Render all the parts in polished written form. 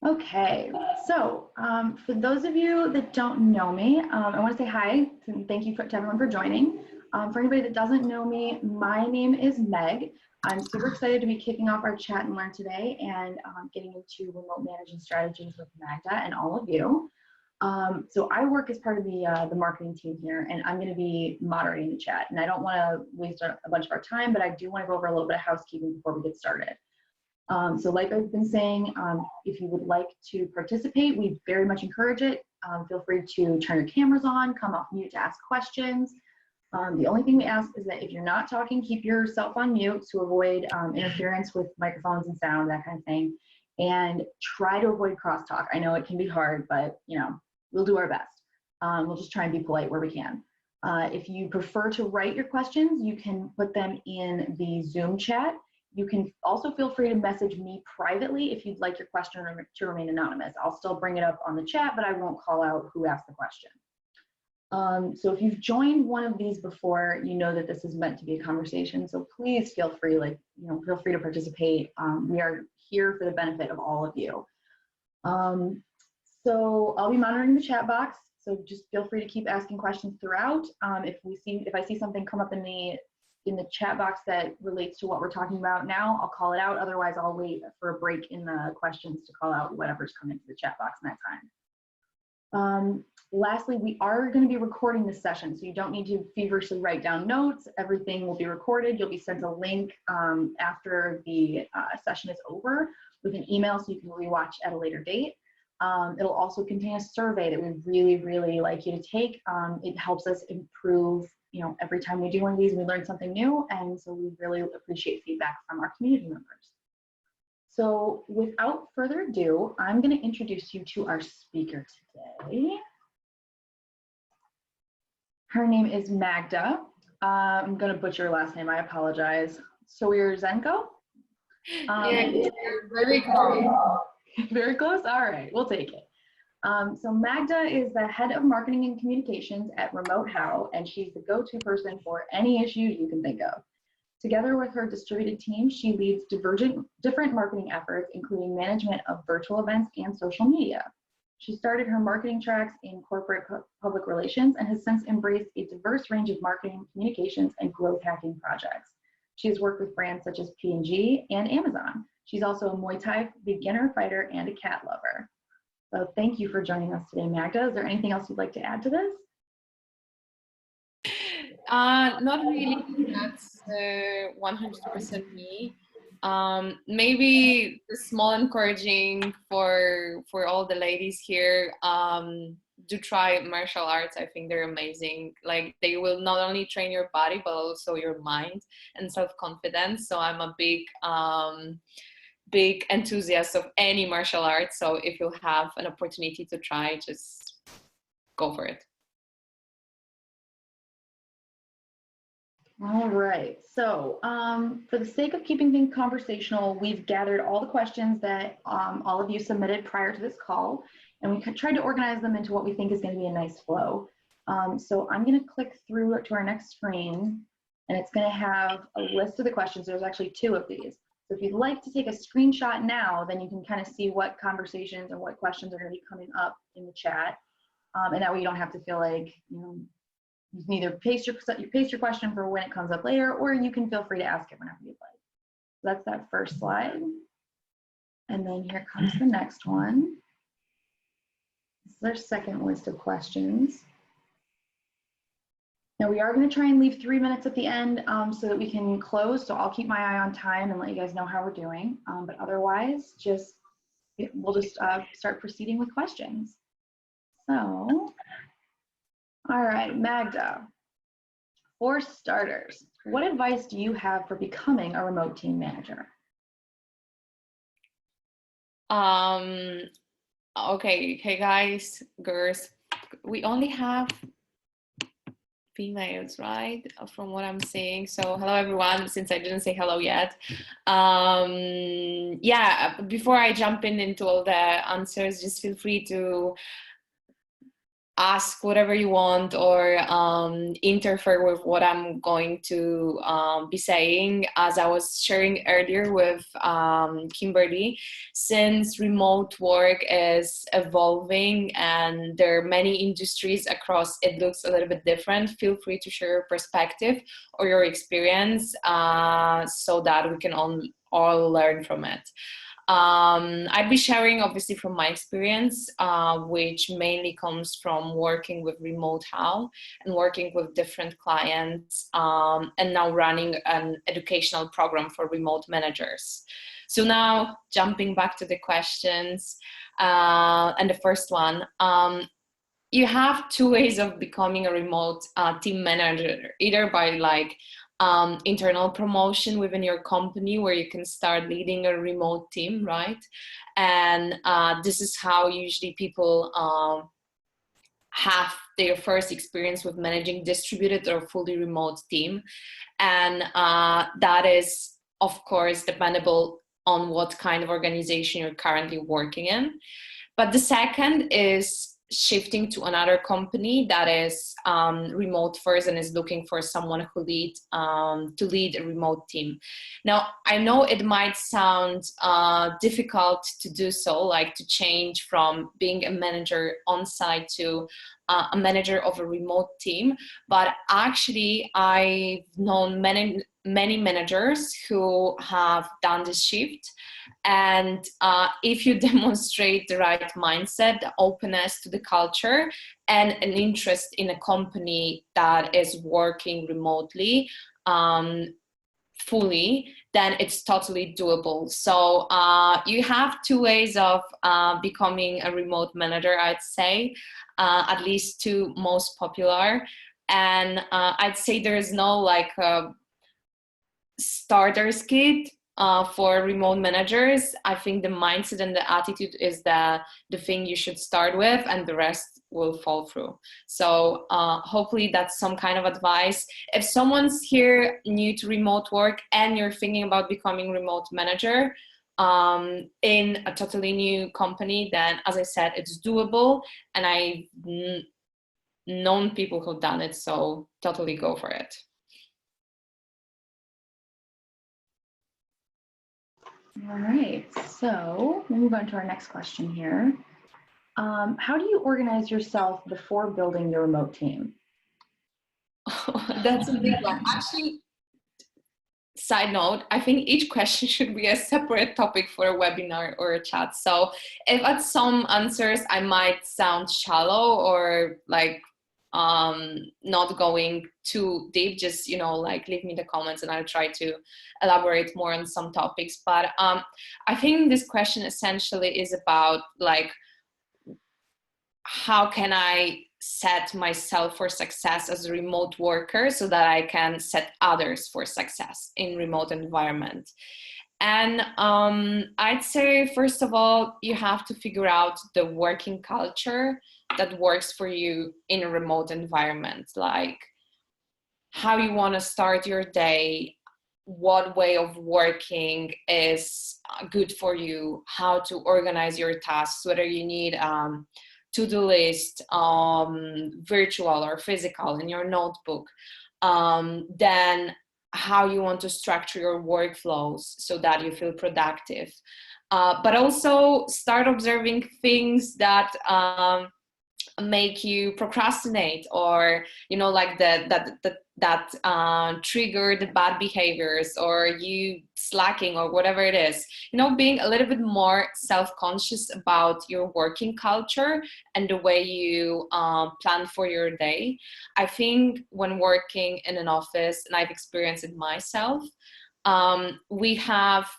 Okay, so for those of you that don't know me, I want to say hi and thank you to everyone for joining. For anybody that doesn't know me, my name is Meg. I'm super excited to be kicking off our chat and learn today and getting into remote managing strategies with Magda and all of you. So I work as part of the marketing team here, and I'm going to be moderating the chat. And I don't want to waste a bunch of our time, but I do want to go over a little bit of housekeeping before we get started. So like I've been saying, if you would like to participate, we very much encourage it. Feel free to turn your cameras on, come off mute to ask questions. The only thing we ask is that if you're not talking, keep yourself on mute to avoid interference with microphones and sound, that kind of thing. And try to avoid crosstalk. I know it can be hard, but we'll do our best. We'll just try and be polite where we can. If you prefer to write your questions, you can put them in the Zoom chat. You can also feel free to message me privately if you'd like your question to remain anonymous. I'll still bring it up on the chat, but I won't call out who asked the question. So if you've joined one of these before, you know that this is meant to be a conversation. So please feel free, feel free to participate. We are here for the benefit of all of you. So I'll be monitoring the chat box. So just feel free to keep asking questions throughout. If I see something come up in the chat box that relates to what we're talking about now, I'll call it out. Otherwise, I'll wait for a break in the questions to call out whatever's come into the chat box in that time. Lastly, we are going to be recording this session, so you don't need to feverishly write down notes. Everything will be recorded. You'll be sent a link after the session is over with an email so you can rewatch at a later date. It'll also contain a survey that we really, really like you to take. It helps us improve. Every time we do one of these, we learn something new, and so we really appreciate feedback from our community members. So without further ado, I'm going to introduce you to our speaker today. Her name is Magda. I'm going to butcher her last name. I apologize. Sowierszenko. Yeah, very close. Very close? All right, we'll take it. So Magda is the head of marketing and communications at Remote How, and she's the go-to person for any issue you can think of. Together with her distributed team, she leads different marketing efforts, including management of virtual events and social media. She started her marketing tracks in corporate public relations and has since embraced a diverse range of marketing, communications, and growth hacking projects. She has worked with brands such as P&G and Amazon. She's also a Muay Thai beginner fighter and a cat lover. So thank you for joining us today, Magda. Is there anything else you'd like to add to this? Not really. That's 100% me. Maybe the small encouraging for all the ladies here. Do try martial arts. I think they're amazing. Like, they will not only train your body but also your mind and self-confidence. So I'm a big enthusiast of any martial arts. So if you have an opportunity to try, just go for it. All right, so for the sake of keeping things conversational, we've gathered all the questions that all of you submitted prior to this call, and we tried to organize them into what we think is going to be a nice flow. So I'm going to click through to our next screen, and it's going to have a list of the questions. There's actually 2 of these. So if you'd like to take a screenshot now, then you can kind of see what conversations or what questions are going to be coming up in the chat, and that way you don't have to feel like, you can either paste your question for when it comes up later, or you can feel free to ask it whenever you'd like. So that's that first slide. And then here comes the next one. This is our second list of questions. Now we are going to try and leave 3 minutes at the end so that we can close. So I'll keep my eye on time and let you guys know how we're doing. But otherwise, we'll just start proceeding with questions. So. All right, Magda, for starters, what advice do you have for becoming a remote team manager? Okay, hey guys, girls, we only have females, right? From what I'm seeing. So hello everyone, since I didn't say hello yet. Yeah, before I jump into all the answers, just feel free to ask whatever you want or interfere with what I'm going to be saying. As I was sharing earlier with Kimberly, since remote work is evolving and there are many industries across, it looks a little bit different. Feel free to share your perspective or your experience so that we can all learn from it. I'd be sharing obviously from my experience, which mainly comes from working with Remote How and working with different clients, and now running an educational program for remote managers. So now jumping back to the questions, and the first one, you have two ways of becoming a remote team manager, either by like internal promotion within your company where you can start leading a remote team, right? And this is how usually people have their first experience with managing distributed or fully remote team. And that is, of course, dependable on what kind of organization you're currently working in. But the second is shifting to another company that is remote first and is looking for someone who to lead a remote team. Now, I know it might sound difficult to do so, like to change from being a manager on site to a manager of a remote team, but actually I've known many managers who have done this shift. And if you demonstrate the right mindset, the openness to the culture, and an interest in a company that is working remotely fully, then it's totally doable. So you have two ways of becoming a remote manager, I'd say, at least two most popular. And I'd say there is no like starter's kit for remote managers. I think the mindset and the attitude is the thing you should start with, and the rest will fall through. So hopefully that's some kind of advice. If someone's here new to remote work and you're thinking about becoming remote manager in a totally new company, then as I said, it's doable, and I've known people who've done it, so totally go for it. All right, so we'll move on to our next question here. How do you organize yourself before building your remote team? That's a big one. Actually, side note, I think each question should be a separate topic for a webinar or a chat. So if at some answers I might sound shallow or like not going too deep, just, you know, like leave me the comments and I'll try to elaborate more on some topics. But I think this question essentially is about like, how can I set myself for success as a remote worker so that I can set others for success in remote environment? And I'd say, first of all, you have to figure out the working culture that works for you in a remote environment, like how you want to start your day, what way of working is good for you, how to organize your tasks, whether you need to-do list, virtual or physical in your notebook, then how you want to structure your workflows so that you feel productive. But also start observing things that make you procrastinate, or, you know, like that trigger the bad behaviors, or you slacking, or whatever it is. You know, being a little bit more self-conscious about your working culture and the way you plan for your day. I think when working in an office, and I've experienced it myself, we have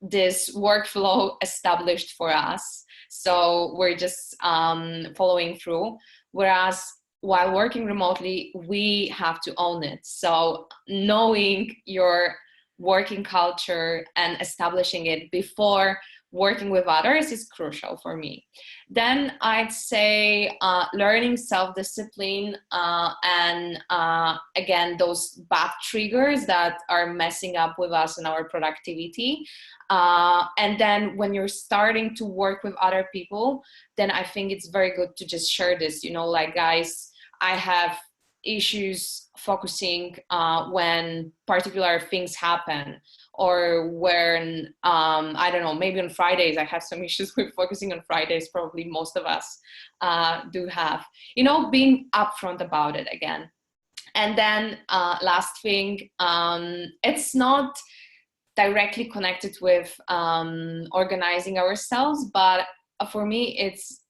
this workflow established for us, so we're just following through. Whereas while working remotely, we have to own it. So knowing your working culture and establishing it before working with others is crucial for me. Then I'd say learning self-discipline and again, those bad triggers that are messing up with us and our productivity. And then when you're starting to work with other people, then I think it's very good to just share this, like, guys, I have issues focusing when particular things happen, or when I don't know, maybe on Fridays I have some issues with focusing on Fridays. Probably most of us do have, being upfront about it again. And then last thing, it's not directly connected with organizing ourselves, but for me it's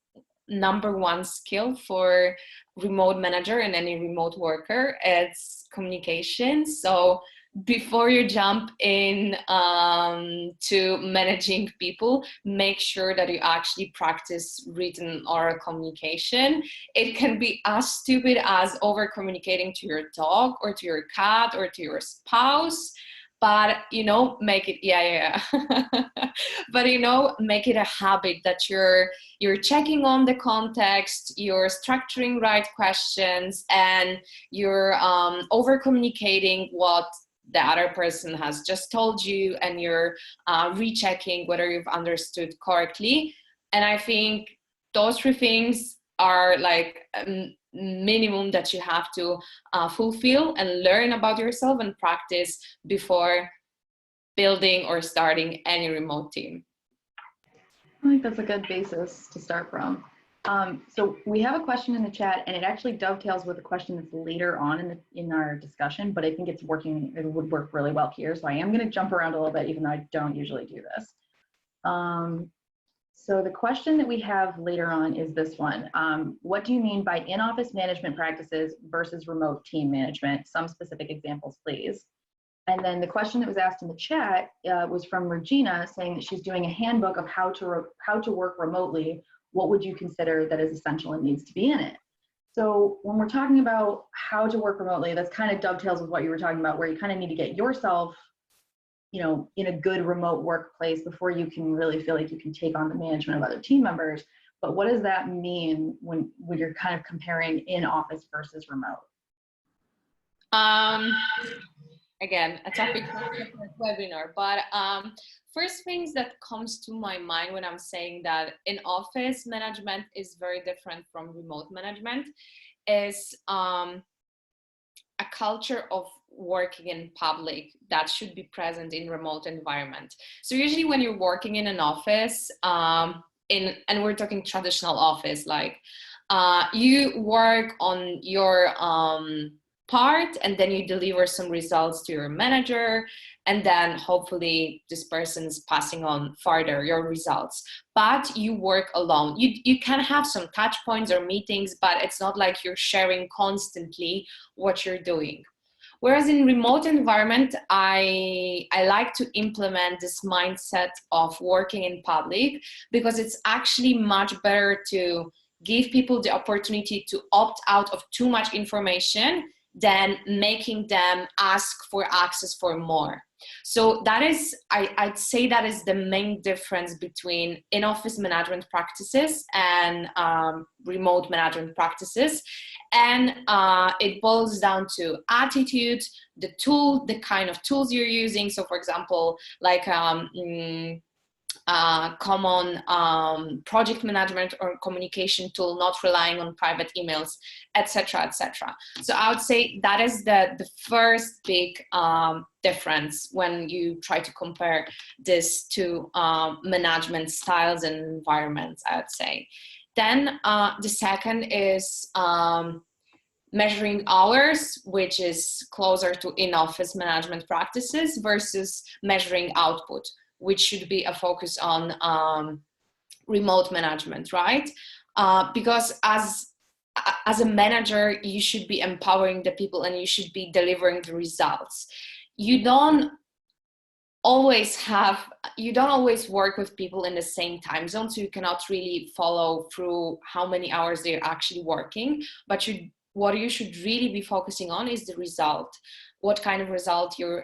number one skill for remote manager and any remote worker. It's communication. So before you jump in to managing people, make sure that you actually practice written oral communication. It can be as stupid as over communicating to your dog or to your cat or to your spouse, but make it but make it a habit that you're checking on the context, you're structuring right questions, and you're over communicating what the other person has just told you, and you're rechecking whether you've understood correctly. And I think those three things are like minimum that you have to fulfill and learn about yourself and practice before building or starting any remote team. I think that's a good basis to start from. So we have a question in the chat, and it actually dovetails with a question that's later on in our discussion, but I think it would work really well here. So I am going to jump around a little bit, even though I don't usually do this. So the question that we have later on is this one. What do you mean by in-office management practices versus remote team management? Some specific examples, please. And then the question that was asked in the chat was from Regina, saying that she's doing a handbook of how to work remotely. What would you consider that is essential and needs to be in it? So when we're talking about how to work remotely, that's kind of dovetails with what you were talking about, where you kind of need to get yourself in a good remote workplace before you can really feel like you can take on the management of other team members. But what does that mean when you're kind of comparing in-office versus remote? Again, a topic for a different webinar, but first things that comes to my mind when I'm saying that in-office management is very different from remote management is a culture of working in public that should be present in remote environment. So usually when you're working in an office, and we're talking traditional office, like you work on your part, and then you deliver some results to your manager, and then hopefully this person's passing on further your results, but you work alone. You can have some touch points or meetings, but it's not like you're sharing constantly what you're doing. Whereas in remote environment, I like to implement this mindset of working in public, because it's actually much better to give people the opportunity to opt out of too much information than making them ask for access for more. So that is, I'd say that is the main difference between in-office management practices and remote management practices. And it boils down to attitude, the kind of tools you're using. So for example, like common project management or communication tool, not relying on private emails, etc., etc. So I would say that is the first big difference when you try to compare this to management styles and environments, I would say. Then the second is measuring hours, which is closer to in-office management practices, versus measuring output, which should be a focus on remote management, right? Because as a manager, you should be empowering the people and you should be delivering the results. You don't always work with people in the same time zone, so you cannot really follow through how many hours they're actually working, but you what you should really be focusing on is the result. What kind of result you're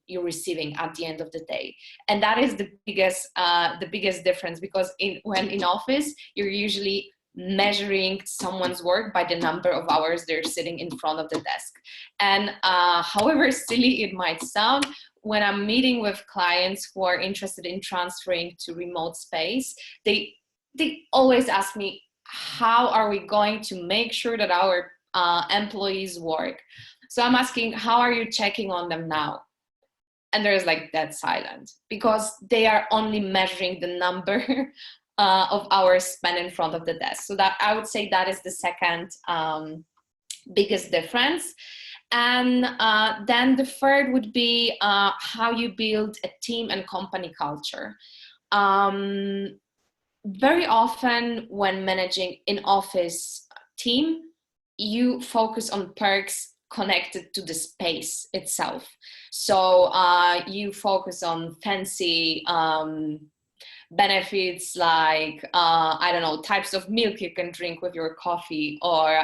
receiving at the end of the day. And that is the biggest difference, because when in office, you're usually measuring someone's work by the number of hours they're sitting in front of the desk. And however silly it might sound, when I'm meeting with clients who are interested in transferring to remote space, they always ask me, how are we going to make sure that our employees work? So I'm asking, how are you checking on them now? And there's like dead silence, because they are only measuring the number of hours spent in front of the desk. So that, I would say, that is the second biggest difference. And then the third would be how you build a team and company culture. Very often when managing in office team, you focus on perks connected to the space itself. So you focus on fancy benefits, like I don't know, types of milk you can drink with your coffee, or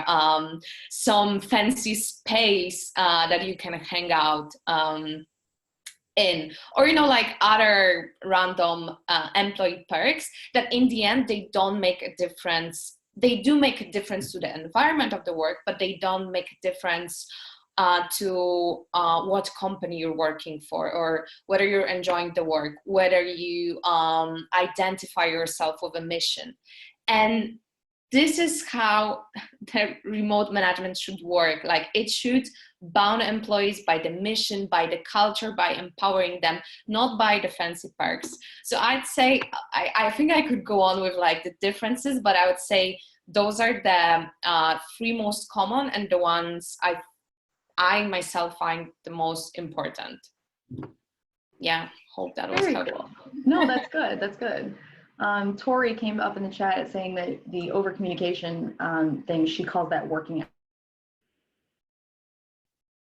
some fancy space that you can hang out in, or, you know, like other random employee perks that in the end, they don't make a difference. They do make a difference to the environment of the work, but they don't make a difference to what company you're working for, or whether you're enjoying the work, whether you identify yourself with a mission. And this is how the remote management should work. Like, it should bound employees by the mission, by the culture, by empowering them, not by the fancy perks. So I'd say, I think I could go on with like the differences, but I would say those are the three most common, and the ones I myself find the most important. Yeah, hope that was helpful. Cool. No, that's good. That's good. Tori came up in the chat saying that the over communication thing, she calls that working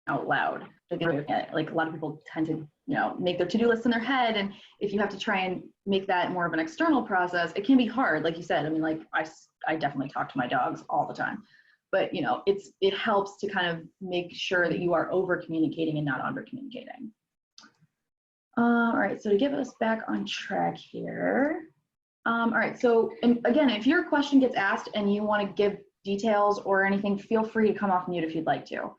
out loud. Like, a lot of people tend to, you know, make their to-do list in their head, and if you have to try and make that more of an external process, it can be hard. Like you said, I mean, like I definitely talk to my dogs all the time, but, you know, it helps to kind of make sure that you are over communicating and not under communicating. All right, so to get us back on track here. All right, so, and again, if your question gets asked and you want to give details or anything, feel free to come off mute if you'd like to,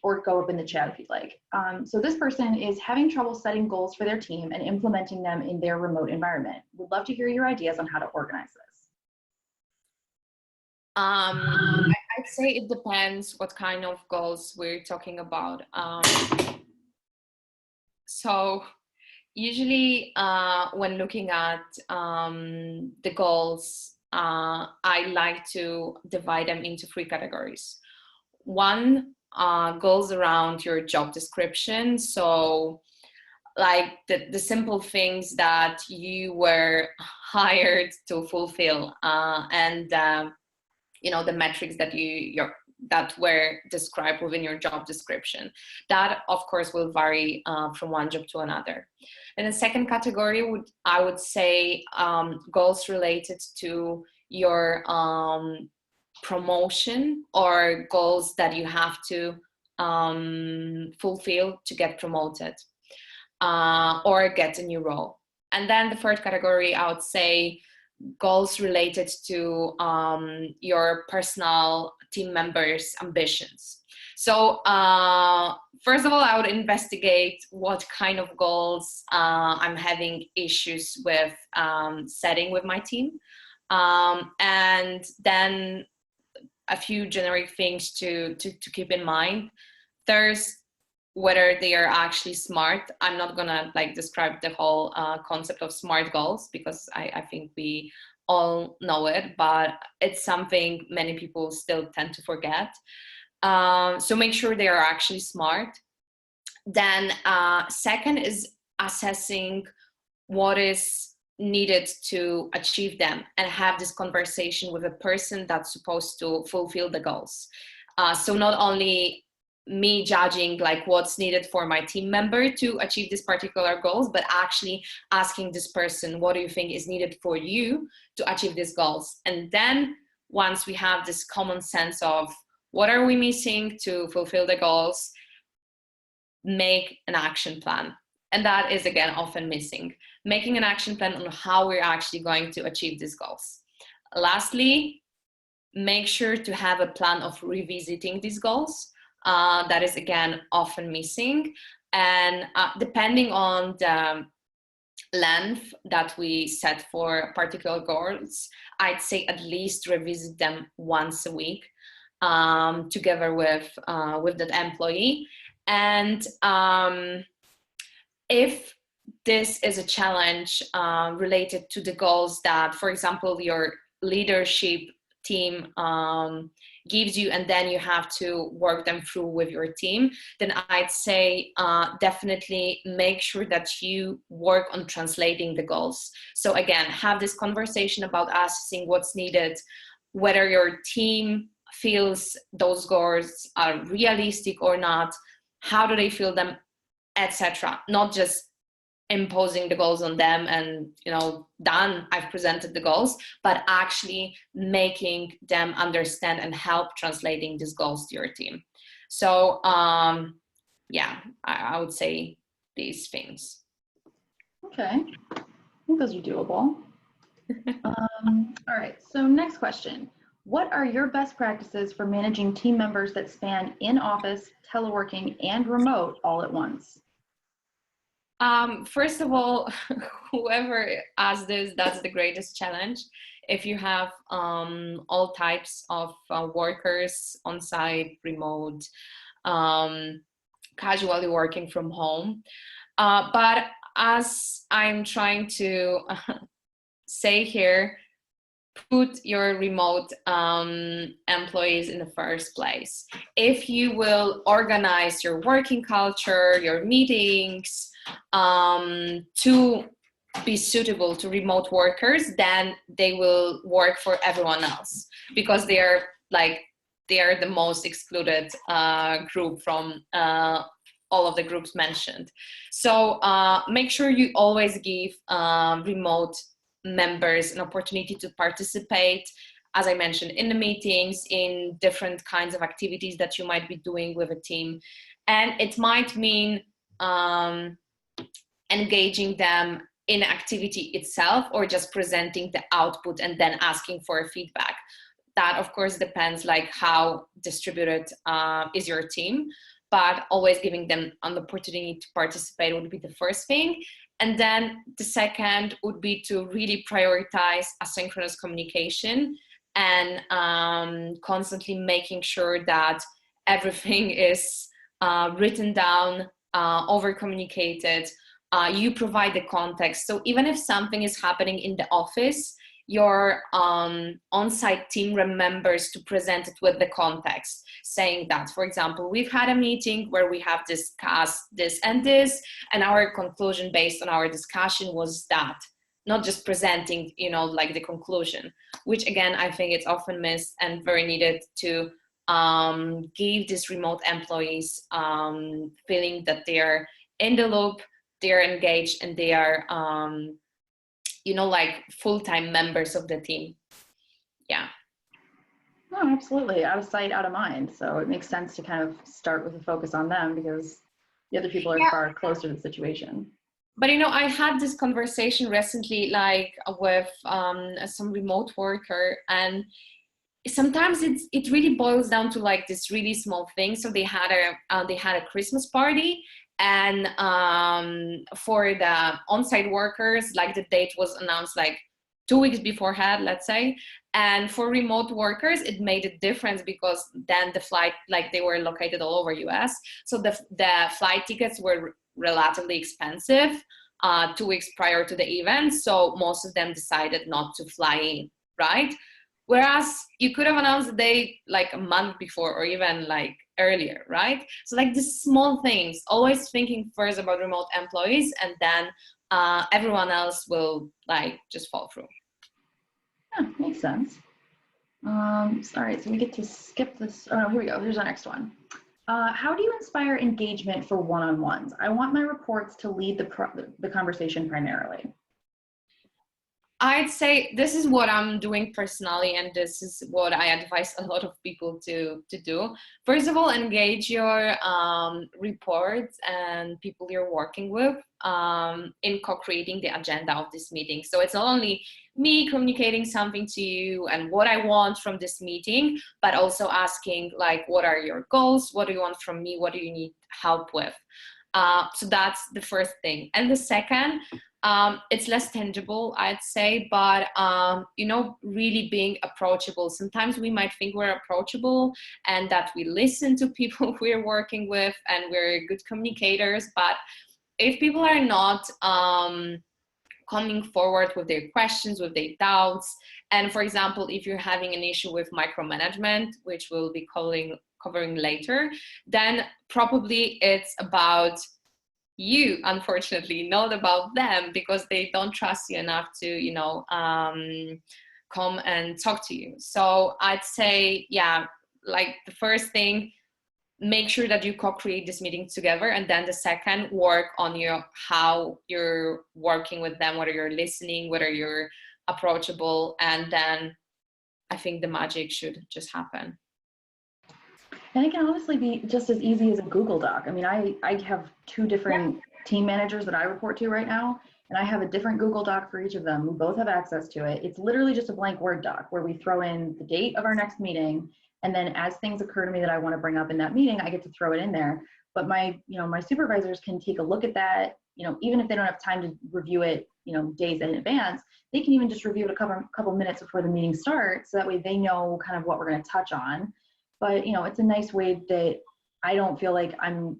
or go up in the chat if you'd like. So this person is having trouble setting goals for their team and implementing them in their remote environment. Would love to hear your ideas on how to organize this. I'd say it depends what kind of goals we're talking about. So usually when looking at the goals, I like to divide them into three categories. One, goals around your job description. So like the simple things that you were hired to fulfill, and you know, the metrics that that were described within your job description. That, of course, will vary from one job to another. And the second category I would say goals related to your promotion, or goals that you have to fulfill to get promoted or get a new role. And then the third category, I would say, goals related to your personal team members' ambitions. So first of all, I would investigate what kind of goals I'm having issues with setting with my team. And then a few generic things to keep in mind. There's whether they are actually smart. I'm not gonna like describe the whole concept of SMART goals, because I think we all know it, but it's something many people still tend to forget. So make sure they are actually smart. Then second is assessing what is needed to achieve them, and have this conversation with a person that's supposed to fulfill the goals. So not only me judging like what's needed for my team member to achieve this particular goals, but actually asking this person, what do you think is needed for you to achieve these goals? And then once we have this common sense of what are we missing to fulfill the goals, make an action plan. And that is, again, often missing. Making an action plan on how we're actually going to achieve these goals. Lastly, make sure to have a plan of revisiting these goals. That is, again, often missing. And depending on the length that we set for particular goals, I'd say at least revisit them once a week together with that employee. And if this is a challenge related to the goals that, for example, your leadership team gives you, and then you have to work them through with your team, then I'd say definitely make sure that you work on translating the goals. So again, have this conversation about assessing what's needed, whether your team feels those goals are realistic or not, how do they feel them, etc. Not just imposing the goals on them and, you know, done, I've presented the goals, but actually making them understand and help translating these goals to your team. So yeah, I would say these things. Okay, I think those are doable. All right, so next question. What are your best practices for managing team members that span in-office, teleworking, and remote all at once? First of all, whoever asked this, that's the greatest challenge. If you have all types of workers on site, remote, casually working from home. But as I'm trying to say here, put your remote employees in the first place. If you will organize your working culture, your meetings to be suitable to remote workers, then they will work for everyone else, because they are the most excluded group from all of the groups mentioned. So make sure you always give remote members an opportunity to participate, as I mentioned, in the meetings, in different kinds of activities that you might be doing with a team. And it might mean engaging them in activity itself, or just presenting the output and then asking for feedback. That, of course, depends like how distributed is your team, but always giving them an opportunity to participate would be the first thing. And then the second would be to really prioritize asynchronous communication and constantly making sure that everything is written down, over communicated. You provide the context. So even if something is happening in the office, your on-site team remembers to present it with the context, saying that, for example, we've had a meeting where we have discussed this and this, and our conclusion based on our discussion was that. Not just presenting, you know, like the conclusion, which again, I think it's often missed and very needed to give these remote employees feeling that they are in the loop, they are engaged, and they are you know, like full-time members of the team. Yeah. No, absolutely. Out of sight, out of mind. So it makes sense to kind of start with a focus on them, because the other people are far closer to the situation. But, you know, I had this conversation recently, like with some remote worker, and sometimes it really boils down to like this really small thing. So they had a Christmas party, and for the on-site workers, like the date was announced like 2 weeks beforehand, let's say. And for remote workers, it made a difference, because then the flight, like they were located all over US, so the flight tickets were relatively expensive 2 weeks prior to the event. So most of them decided not to fly in, right? Whereas you could have announced the date like a month before, or even like earlier, right? So like these small things, always thinking first about remote employees, and then everyone else will like just fall through. Yeah, makes sense. All right, so we get to skip this. Oh, no, here we go. Here's our next one. How do you inspire engagement for one-on-ones? I want my reports to lead the conversation primarily. I'd say this is what I'm doing personally, and this is what I advise a lot of people to do. First of all, engage your reports and people you're working with in co-creating the agenda of this meeting. So it's not only me communicating something to you and what I want from this meeting, but also asking like, what are your goals? What do you want from me? What do you need help with? So that's the first thing. And the second, it's less tangible, I'd say, but you know, really being approachable. Sometimes we might think we're approachable and that we listen to people we're working with and we're good communicators, but if people are not coming forward with their questions, with their doubts, and for example, if you're having an issue with micromanagement, which we'll be covering later, then probably it's about you, unfortunately, not about them, because they don't trust you enough to, you know, come and talk to you. So I'd say, yeah, like the first thing, make sure that you co-create this meeting together, and then the second, work on your how you're working with them, whether you're listening, whether you're approachable, and then I think the magic should just happen. And it can honestly be just as easy as a Google Doc. I mean, I have two different team managers that I report to right now, and I have a different Google Doc for each of them. We both have access to it. It's literally just a blank Word doc where we throw in the date of our next meeting, and then as things occur to me that I want to bring up in that meeting, I get to throw it in there. But my, you know, my supervisors can take a look at that, you know, even if they don't have time to review it, you know, days in advance, they can even just review it a couple minutes before the meeting starts, so that way they know kind of what we're going to touch on. But, you know, it's a nice way that I don't feel like I'm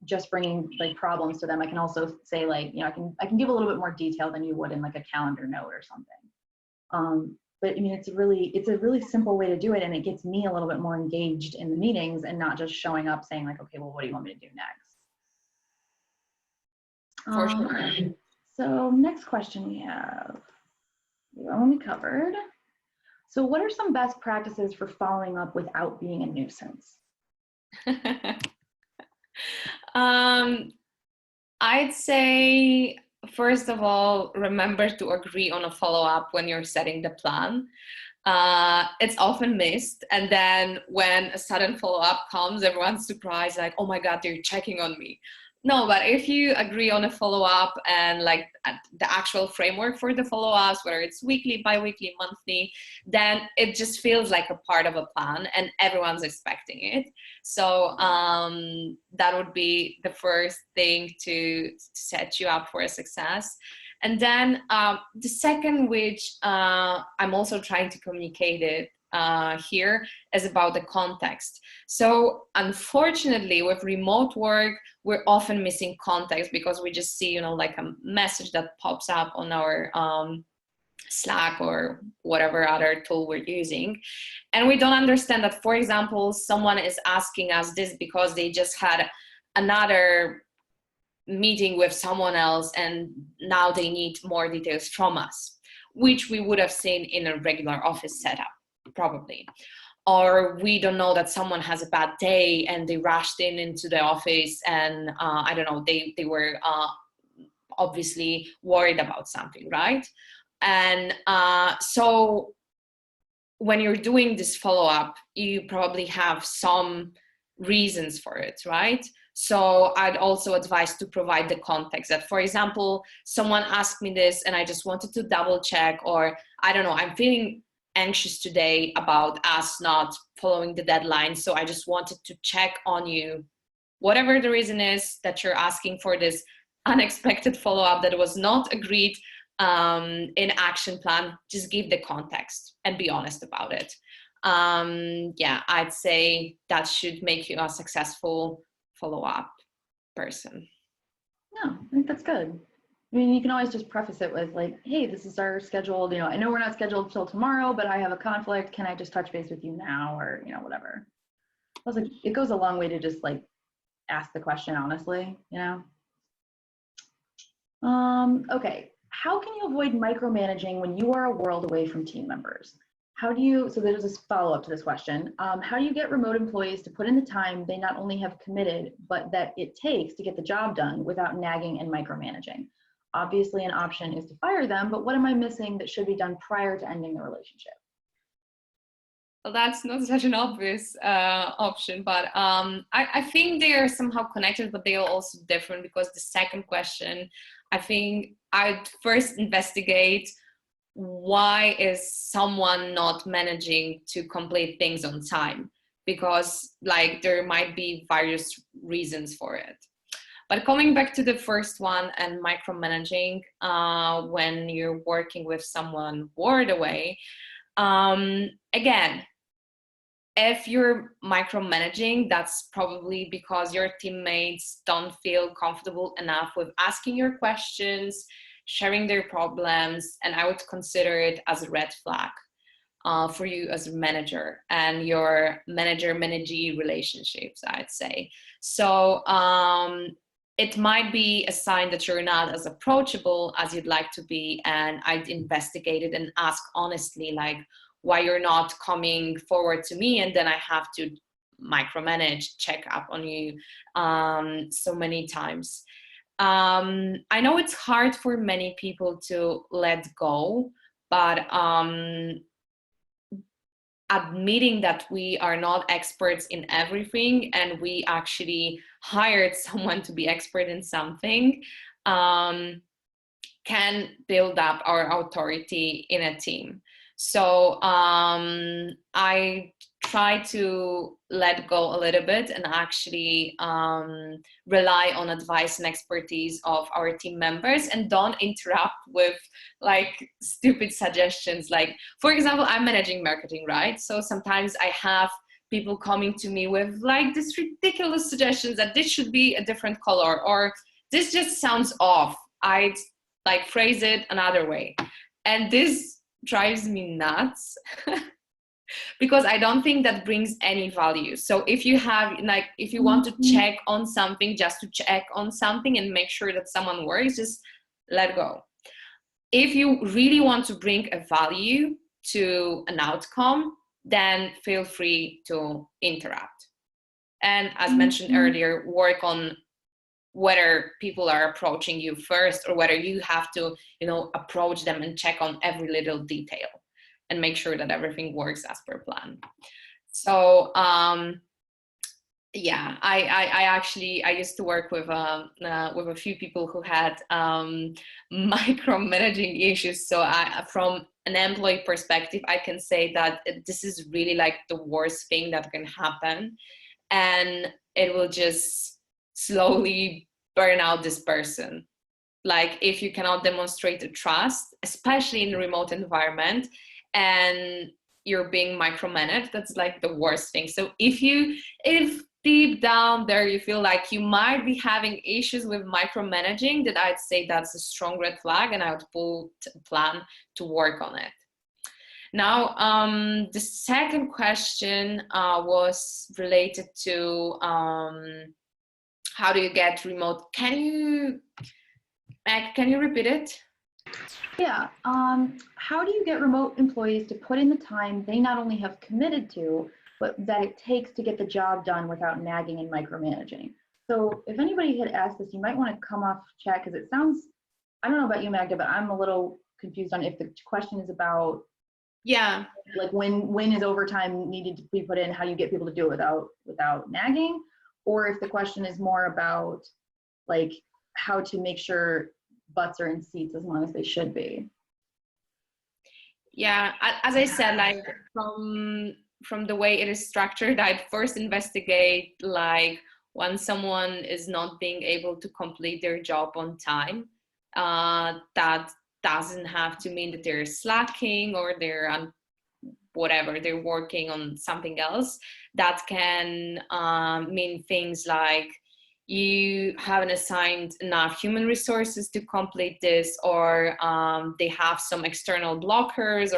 just bringing like problems to them. I can also say like, you know, I can give a little bit more detail than you would in like a calendar note or something. But I mean, it's a really simple way to do it, and it gets me a little bit more engaged in the meetings and not just showing up saying like, okay, well, what do you want me to do next? For sure. Okay. So next question we have, the one we covered. So what are some best practices for following up without being a nuisance? I'd say, first of all, remember to agree on a follow-up when you're setting the plan. It's often missed, and then when a sudden follow-up comes, everyone's surprised, like, oh my God, they're checking on me. No, but if you agree on a follow-up and like the actual framework for the follow-ups, whether it's weekly, bi-weekly, monthly, then it just feels like a part of a plan and everyone's expecting it. So that would be the first thing to set you up for a success. And then the second, which I'm also trying to communicate it here, is about the context. So unfortunately, with remote work, we're often missing context because we just see, you know, like a message that pops up on our Slack or whatever other tool we're using. And we don't understand that, for example, someone is asking us this because they just had another meeting with someone else and now they need more details from us, which we would have seen in a regular office setup, probably. Or we don't know that someone has a bad day and they rushed into the office and I don't know, they were obviously worried about something, right? And so when you're doing this follow-up, you probably have some reasons for it, right? So I'd also advise to provide the context that, for example, someone asked me this and I just wanted to double check, or I don't know, I'm feeling anxious today about us not following the deadline. So I just wanted to check on you, whatever the reason is that you're asking for this unexpected follow-up that was not agreed in action plan. Just give the context and be honest about it. Yeah, I'd say that should make you a successful follow-up person. No, I think that's good. I mean, you can always just preface it with like, hey, this is our scheduled, you know, I know we're not scheduled till tomorrow, but I have a conflict. Can I just touch base with you now, or, you know, whatever. Plus, it goes a long way to just like ask the question honestly, you know? Okay, how can you avoid micromanaging when you are a world away from team members? How do you, so there's this follow-up to this question. How do you get remote employees to put in the time they not only have committed, but that it takes to get the job done without nagging and micromanaging? obviously an option is to fire them, but what am I missing that should be done prior to ending the relationship? Well, that's not such an obvious option, but I think they are somehow connected, but they are also different, because the second question, I think I'd first investigate why is someone not managing to complete things on time, because like there might be various reasons for it. But coming back to the first one and micromanaging, when you're working with someone bored away, again, if you're micromanaging, that's probably because your teammates don't feel comfortable enough with asking your questions, sharing their problems, and I would consider it as a red flag for you as a manager and your manager-managee relationships, I'd say. So it might be a sign that you're not as approachable as you'd like to be, and I'd investigate it and ask honestly, like, why you're not coming forward to me, and then I have to micromanage, check up on you so many times. I know it's hard for many people to let go, but admitting that we are not experts in everything and we actually hired someone to be expert in something can build up our authority in a team. So I try to let go a little bit and actually rely on advice and expertise of our team members, and don't interrupt with like stupid suggestions. Like, for example, I'm managing marketing, right? So sometimes I have people coming to me with like this ridiculous suggestions that this should be a different color, or this just sounds off. I'd like phrase it another way. And this drives me nuts because I don't think that brings any value. So if you have, like, if you want to check on something, just to check on something and make sure that someone works, just let go. If you really want to bring a value to an outcome, then feel free to interrupt. And as mentioned earlier, work on whether people are approaching you first, or whether you have to, you know, approach them and check on every little detail and make sure that everything works as per plan. So yeah, I used to work with a few people who had micromanaging issues. So from an employee perspective, I can say that this is really like the worst thing that can happen, and it will just slowly burn out this person. Like, if you cannot demonstrate the trust, especially in a remote environment, and you're being micromanaged, that's like the worst thing. So if deep down there you feel like you might be having issues with micromanaging, then I'd say that's a strong red flag, and I would put a plan to work on it. Now, the second question was related to how do you get remote? Can you repeat it? Yeah. How do you get remote employees to put in the time they not only have committed to, but that it takes to get the job done without nagging and micromanaging? So if anybody had asked this, you might want to come off chat, because it sounds, I don't know about you, Magda, but I'm a little confused on if the question is about, yeah, like when is overtime needed to be put in, how you get people to do it without nagging, or if the question is more about like how to make sure butts are in seats as long as they should be. Yeah, as I said, like from the way it is structured, I'd first investigate like when someone is not being able to complete their job on time. That doesn't have to mean that they're slacking or they're whatever, they're working on something else. That can mean things like you haven't assigned enough human resources to complete this, or they have some external blockers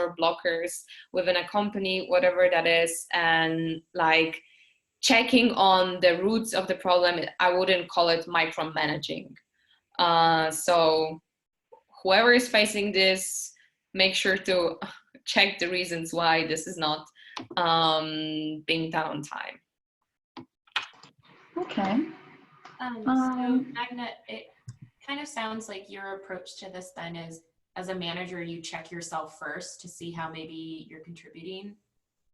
within a company, whatever that is. And like checking on the roots of the problem, I wouldn't call it micromanaging. So whoever is facing this, make sure to check the reasons why this is not being done on time. Okay. So Magda, kind of sounds like your approach to this then is, as a manager, you check yourself first to see how maybe you're contributing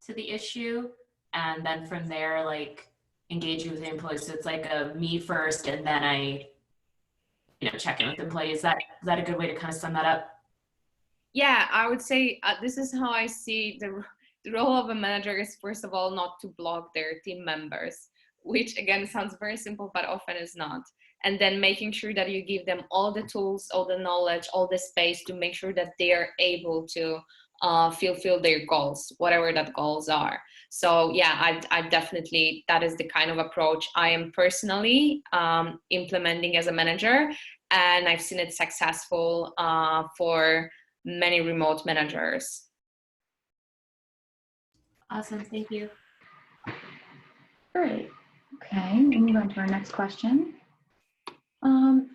to the issue. And then from there, like engage with the employees. So it's like a me first, and then I, check in with employees. Is that a good way to kind of sum that up? Yeah, I would say this is how I see the role of a manager is, first of all, not to block their team members, which again sounds very simple, but often is not. And then making sure that you give them all the tools, all the knowledge, all the space to make sure that they are able to fulfill their goals, whatever that goals are. So yeah, I definitely, that is the kind of approach I am personally implementing as a manager. And I've seen it successful for many remote managers. Awesome, thank you. Great. Okay, we'll move on to our next question.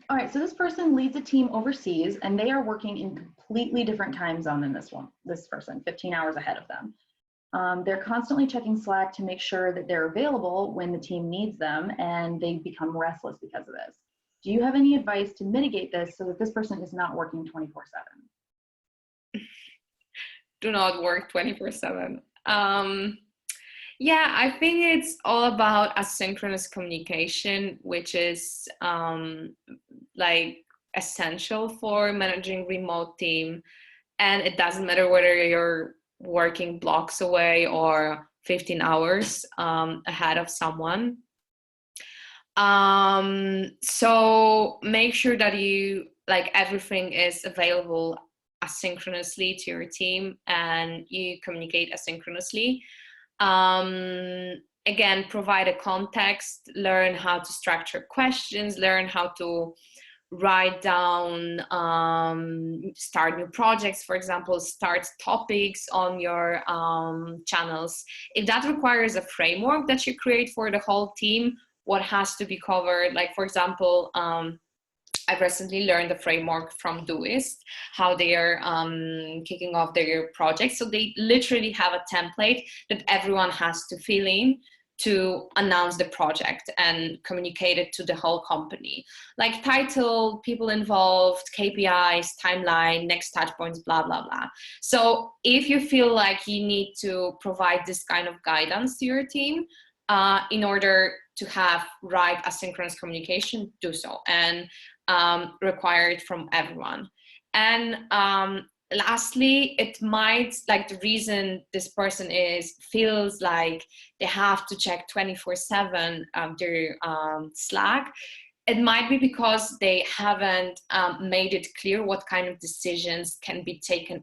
All right, so this person leads a team overseas and they are working in completely different time zone than this person, 15 hours ahead of them. They're constantly checking Slack to make sure that they're available when the team needs them, and they become restless because of this. Do you have any advice to mitigate this so that this person is not working 24/7? Do not work 24/7. Yeah, I think it's all about asynchronous communication, which is like essential for managing remote team. And it doesn't matter whether you're working blocks away or 15 hours ahead of someone. So make sure that you, like, everything is available asynchronously to your team and you communicate asynchronously. Again, provide a context, learn how to structure questions, learn how to write down, start new projects, for example, start topics on your channels. If that requires a framework that you create for the whole team, what has to be covered, like, for example, I've recently learned the framework from Doist, how they are kicking off their projects. So they literally have a template that everyone has to fill in to announce the project and communicate it to the whole company. Like title, people involved, KPIs, timeline, next touch points, blah, blah, blah. So if you feel like you need to provide this kind of guidance to your team in order to have right asynchronous communication, do so. And require it from everyone. And lastly, it might, like, the reason this person feels like they have to check 24/7 their Slack, it might be because they haven't made it clear what kind of decisions can be taken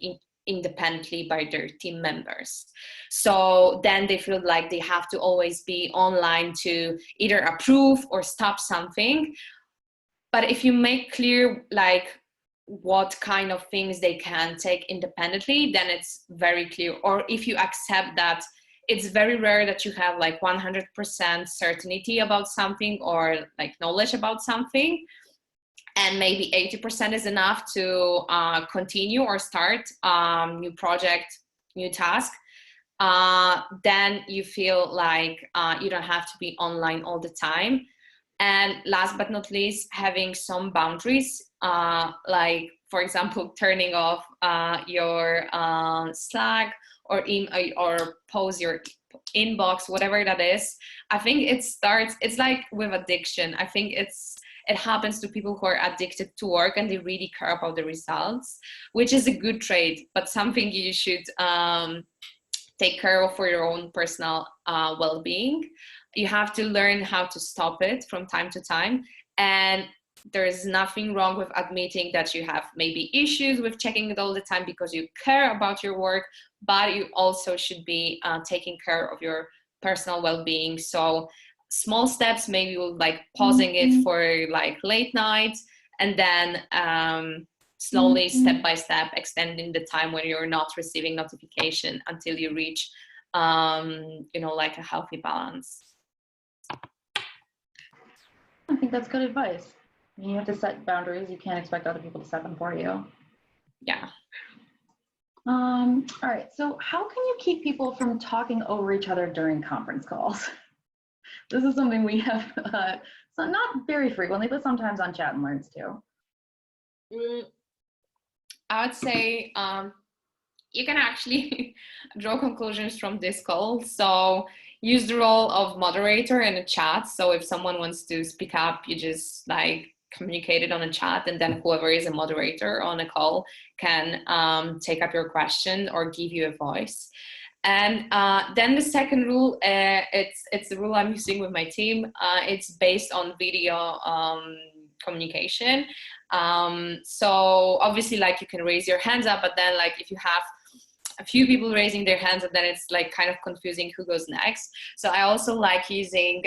independently by their team members. So then they feel like they have to always be online to either approve or stop something. But if you make clear, like, what kind of things they can take independently, then it's very clear. Or if you accept that it's very rare that you have like 100% certainty about something or like knowledge about something, and maybe 80% is enough to continue or start new project, new task, then you feel like you don't have to be online all the time. And last but not least, having some boundaries, like, for example, turning off your Slack or pause your inbox, whatever that is. I think it's like with addiction. I think it happens to people who are addicted to work and they really care about the results, which is a good trait, but something you should take care of for your own personal well-being. You have to learn how to stop it from time to time. And there's nothing wrong with admitting that you have maybe issues with checking it all the time because you care about your work, but you also should be taking care of your personal well-being. So small steps, maybe like pausing it for like late night, and then slowly, step by step, extending the time when you're not receiving notification until you reach like a healthy balance. I think that's good advice. You have to set boundaries. You can't expect other people to set them for you. Yeah. All right. So how can you keep people from talking over each other during conference calls? This is something we have, so not very frequently, but sometimes on Chat and Learns too. I would say you can actually draw conclusions from this call. So use the role of moderator in a chat. So if someone wants to speak up, you just like communicate it on a chat, and then whoever is a moderator on a call can take up your question or give you a voice. And then the second rule, it's the rule I'm using with my team. It's based on video communication. So obviously, like, you can raise your hands up, but then like if you have a few people raising their hands, and then it's like kind of confusing who goes next. So I also like using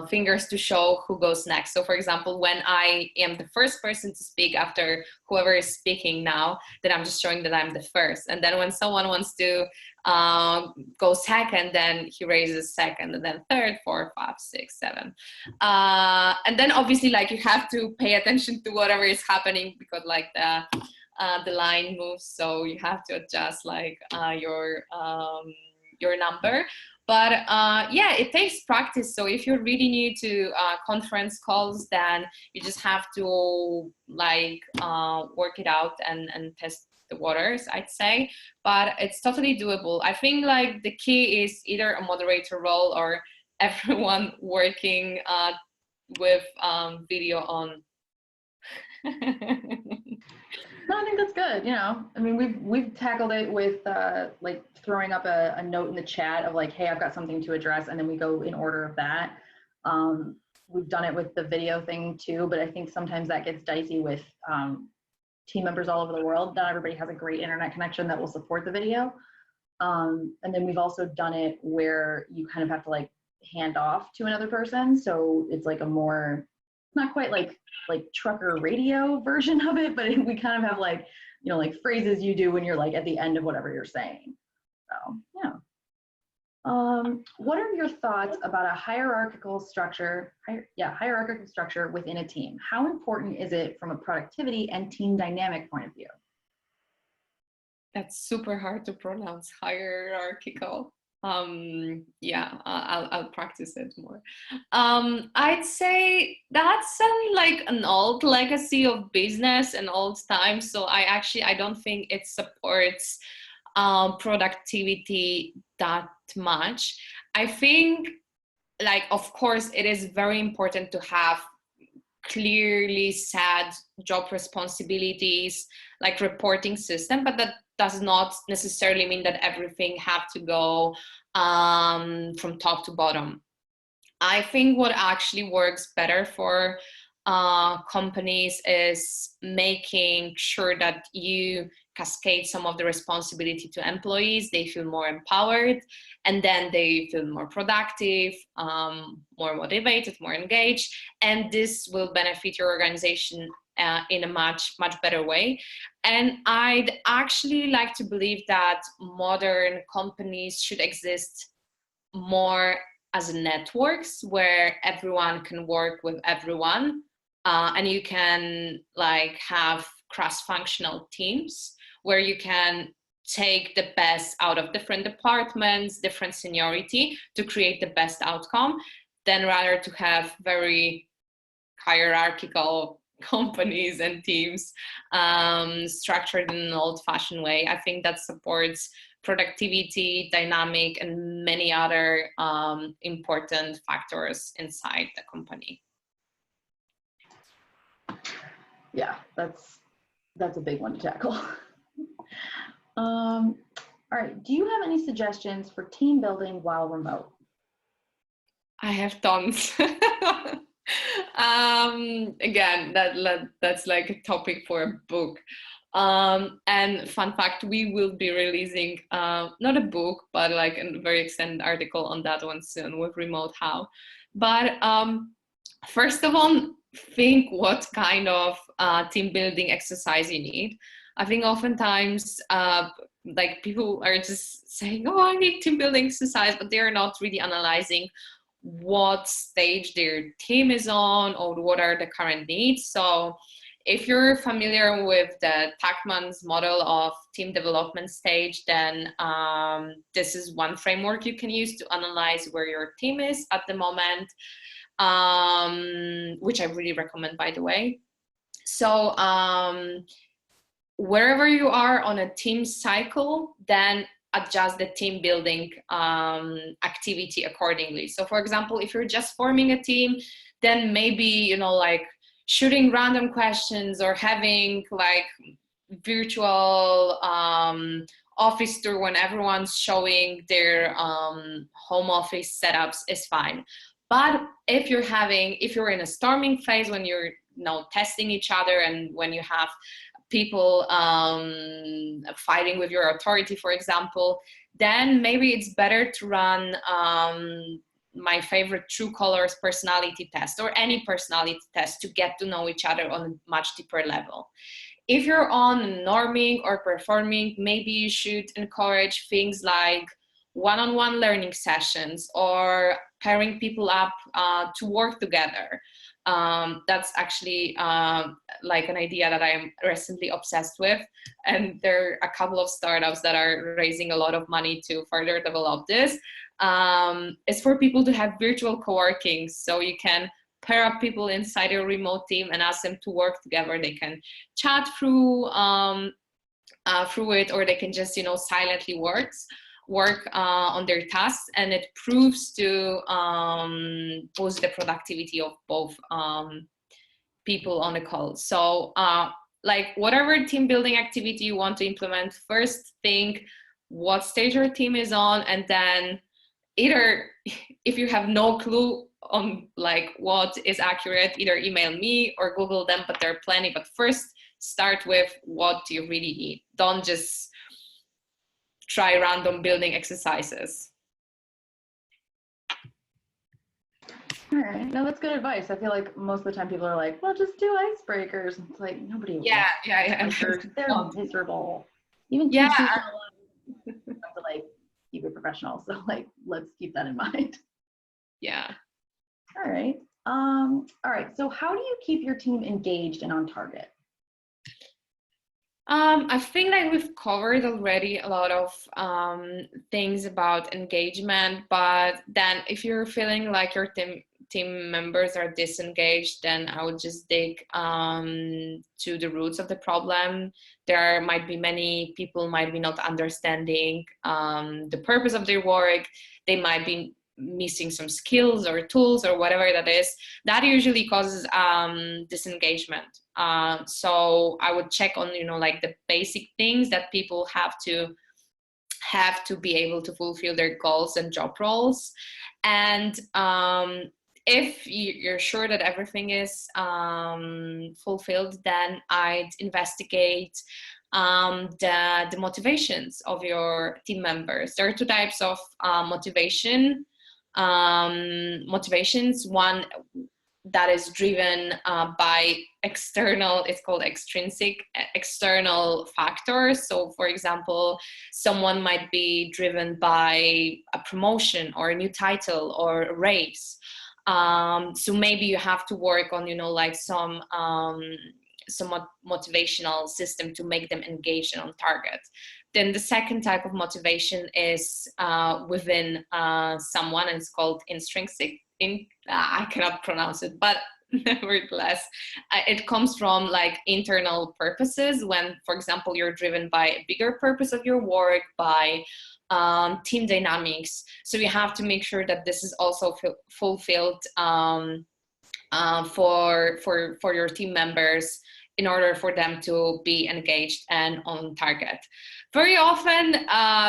fingers to show who goes next. So for example, when I am the first person to speak after whoever is speaking now, then I'm just showing that I'm the first. And then when someone wants to go second, then he raises second, and then third, fourth, five, six, seven. And then obviously, like, you have to pay attention to whatever is happening, because like the line moves, so you have to adjust like your number. But yeah, it takes practice. So if you're really new to conference calls, then you just have to like work it out and test the waters, I'd say. But it's totally doable. I think like the key is either a moderator role or everyone working with video on. No, I think that's good. You know, I mean, we've tackled it with like throwing up a note in the chat of like, hey, I've got something to address, and then we go in order of that. We've done it with the video thing too, but I think sometimes that gets dicey with team members all over the world. Not everybody has a great internet connection that will support the video. And then we've also done it where you kind of have to like hand off to another person. So it's like a more, not quite like trucker radio version of it, but we kind of have like, you know, like phrases you do when you're like at the end of whatever you're saying. So yeah. What are your thoughts about a hierarchical structure? Hierarchical structure within a team. How important is it from a productivity and team dynamic point of view? That's super hard to pronounce, hierarchical. Yeah, I'll practice it more. I'd say that's like an old legacy of business and old times. So I don't think it supports productivity that much. I think, like, of course, it is very important to have clearly set job responsibilities, like reporting system, but that does not necessarily mean that everything have to go from top to bottom. I think what actually works better for companies is making sure that you cascade some of the responsibility to employees. They feel more empowered, and then they feel more productive, more motivated, more engaged, and this will benefit your organization in a much better way. And I'd actually like to believe that modern companies should exist more as networks where everyone can work with everyone, and you can like have cross-functional teams where you can take the best out of different departments, different seniority to create the best outcome, than rather to have very hierarchical companies and teams structured in an old-fashioned way. I think that supports productivity, dynamic, and many other important factors inside the company. Yeah, that's a big one to tackle. All right, do you have any suggestions for team building while remote? I have tons. Again, that's like a topic for a book. And fun fact, we will be releasing not a book, but like a very extended article on that one soon with Remote How. But first of all, think what kind of team building exercise you need. I think oftentimes like people are just saying, oh, I need team building exercise, but they're not really analyzing what stage their team is on or what are the current needs. So if you're familiar with the Tuckman's model of team development stage, then this is one framework you can use to analyze where your team is at the moment, which I really recommend, by the way. So wherever you are on a team cycle, then adjust the team building activity accordingly. So for example, if you're just forming a team, then maybe, you know, like shooting random questions or having like virtual office tour when everyone's showing their home office setups is fine. But if you're in a storming phase, when you're, you know, testing each other, and when you have people fighting with your authority, for example, then maybe it's better to run my favorite True Colors personality test, or any personality test, to get to know each other on a much deeper level. If you're on norming or performing, maybe you should encourage things like one-on-one learning sessions, or pairing people up to work together. That's actually like an idea that I'm recently obsessed with, and there are a couple of startups that are raising a lot of money to further develop this. It's for people to have virtual co-working, so you can pair up people inside a remote team and ask them to work together. They can chat through it, or they can just, you know, silently work on their tasks, and it proves to boost the productivity of both people on the call. So like whatever team building activity you want to implement, first think what stage your team is on, and then either, if you have no clue on like what is accurate, either email me or Google them, but there are plenty. But first start with what do you really need. Don't just try random building exercises. All right, no, that's good advice. I feel like most of the time people are like, well, just do icebreakers. It's like, nobody wants icebreakers. They're miserable. Even teach people to like keep it professional. So like, let's keep that in mind. Yeah. All right. All right. So how do you keep your team engaged and on target? I think like we've covered already a lot of things about engagement, but then if you're feeling like your team members are disengaged, then I would just dig to the roots of the problem. There might be many people might be not understanding the purpose of their work. They might be missing some skills or tools or whatever that is. That usually causes disengagement. So I would check on, you know, like the basic things that people have to be able to fulfill their goals and job roles. And if you're sure that everything is fulfilled, then I'd investigate the motivations of your team members. There are two types of motivations. One that is driven by external, it's called extrinsic, external factors. So for example, someone might be driven by a promotion or a new title or a raise. So maybe you have to work on, you know, like some motivational system to make them engaged and on target. Then the second type of motivation is within someone, and it's called intrinsic. I cannot pronounce it, but nevertheless, it comes from like internal purposes. When, for example, you're driven by a bigger purpose of your work, by team dynamics. So you have to make sure that this is also fulfilled for your team members, in order for them to be engaged and on target. Very often,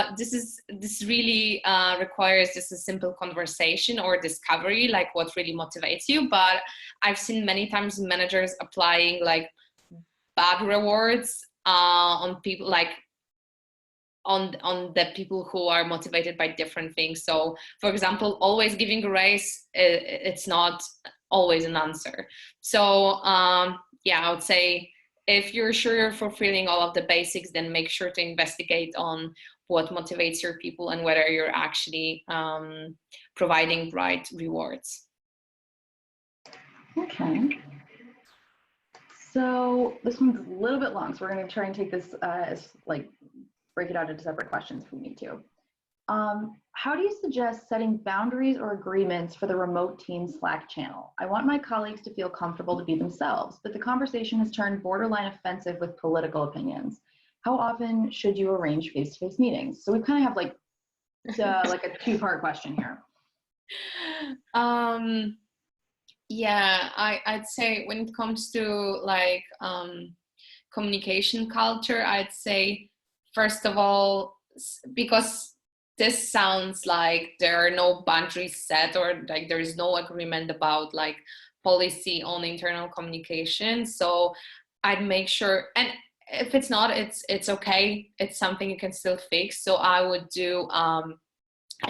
this really requires just a simple conversation or discovery, like what really motivates you. But I've seen many times managers applying like bad rewards on people, like on the people who are motivated by different things. So, for example, always giving a raise, it's not always an answer. So yeah, I would say if you're sure you're fulfilling all of the basics, then make sure to investigate on what motivates your people and whether you're actually providing right rewards. Okay. So this one's a little bit long, so we're going to try and take this as like break it out into separate questions if we need to. How do you suggest setting boundaries or agreements for the remote team Slack channel? I want my colleagues to feel comfortable to be themselves, but the conversation has turned borderline offensive with political opinions. How often should you arrange face-to-face meetings? So we kind of have like a two-part question here. Yeah, I'd say when it comes to like communication culture, I'd say first of all, because this sounds like there are no boundaries set, or like there is no agreement about like policy on internal communication. So I'd make sure, and if it's not, it's okay. It's something you can still fix. So I would do a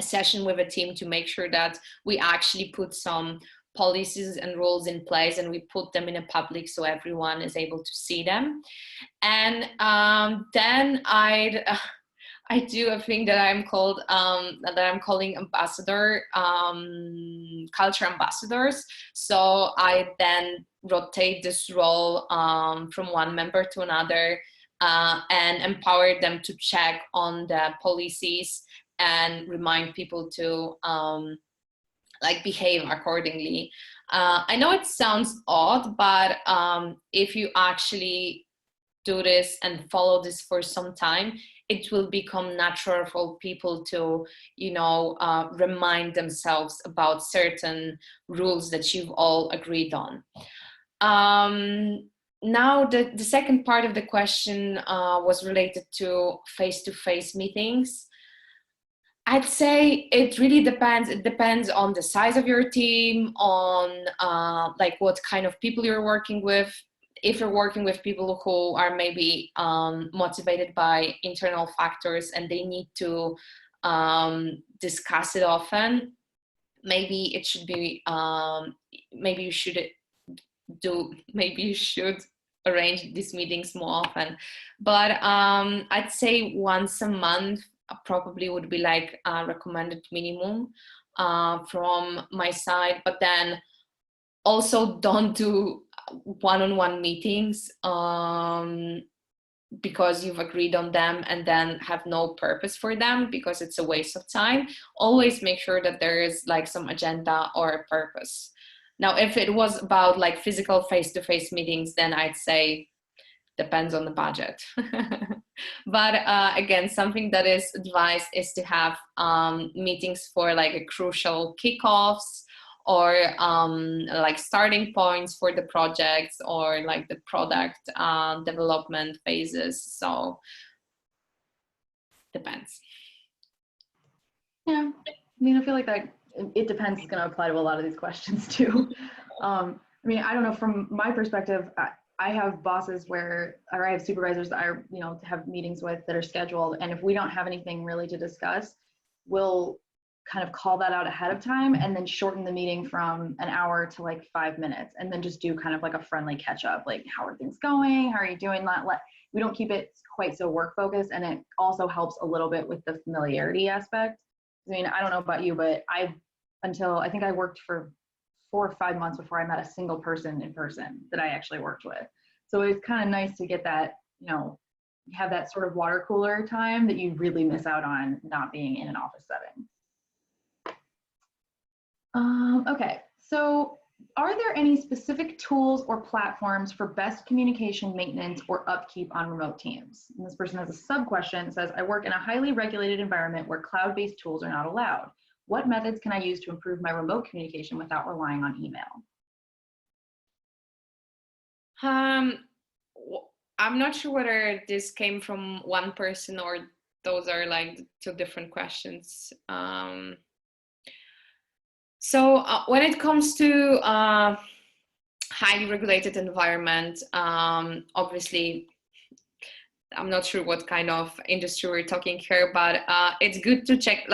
session with a team to make sure that we actually put some policies and rules in place, and we put them in a public so everyone is able to see them. And then I do a thing that I'm calling ambassador, culture ambassadors. So I then rotate this role from one member to another, and empower them to check on the policies and remind people to like behave accordingly. I know it sounds odd, but if you actually do this and follow this for some time, it will become natural for people to, remind themselves about certain rules that you've all agreed on. Now, the second part of the question was related to face-to-face meetings. I'd say it really depends. It depends on the size of your team, on like what kind of people you're working with. If you're working with people who are maybe motivated by internal factors and they need to discuss it often, maybe it should be, maybe you should arrange these meetings more often. But I'd say once a month probably would be like a recommended minimum from my side. But then also don't do one-on-one meetings because you've agreed on them and then have no purpose for them, because it's a waste of time. Always make sure that there is like some agenda or a purpose. Now, if it was about like physical face-to-face meetings, then I'd say depends on the budget. But again, something that is advised is to have meetings for like a crucial kickoffs, or like starting points for the projects, or like the product development phases. So depends. Yeah, I mean, I feel like that it depends is going to apply to a lot of these questions too. I mean, I don't know, from my perspective, I have bosses or I have supervisors that I, have meetings with that are scheduled. And if we don't have anything really to discuss, we'll kind of call that out ahead of time and then shorten the meeting from an hour to like 5 minutes, and then just do kind of like a friendly catch up. Like, how are things going? How are you doing? We don't keep it quite so work focused. And it also helps a little bit with the familiarity aspect. I mean, I don't know about you, but until I think I worked for 4 or 5 months before I met a single person in person that I actually worked with. So it's kind of nice to get that, have that sort of water cooler time that you really miss out on not being in an office setting. Okay, so are there any specific tools or platforms for best communication maintenance or upkeep on remote teams? And this person has a sub question. It says, I work in a highly regulated environment where cloud-based tools are not allowed. What methods can I use to improve my remote communication without relying on email? I'm not sure whether this came from one person or those are like two different questions. So when it comes to highly regulated environment, obviously, I'm not sure what kind of industry we're talking here, but it's good to check,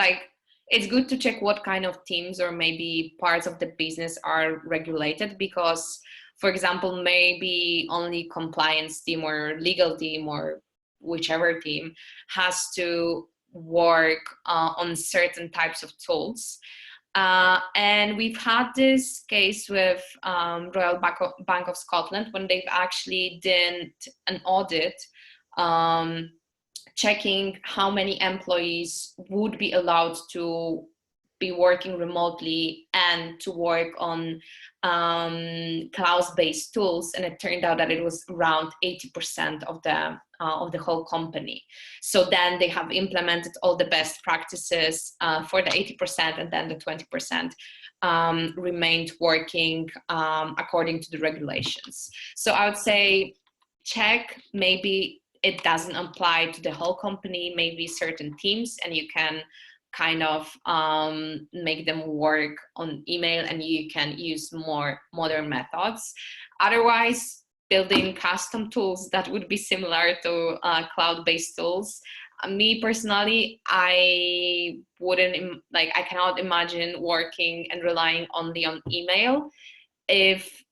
what kind of teams or maybe parts of the business are regulated, because, for example, maybe only compliance team or legal team or whichever team has to work on certain types of tools. And we've had this case with Royal Bank of Scotland when they've actually did an audit checking how many employees would be allowed to be working remotely and to work on cloud-based tools, and it turned out that it was around 80% of the whole company. So then they have implemented all the best practices for the 80%, and then the 20% remained working according to the regulations. So I would say check, maybe it doesn't apply to the whole company, maybe certain teams, and you can kind of make them work on email, and you can use more modern methods. Otherwise, building custom tools that would be similar to cloud-based tools. Me personally, I cannot imagine working and relying only on email. If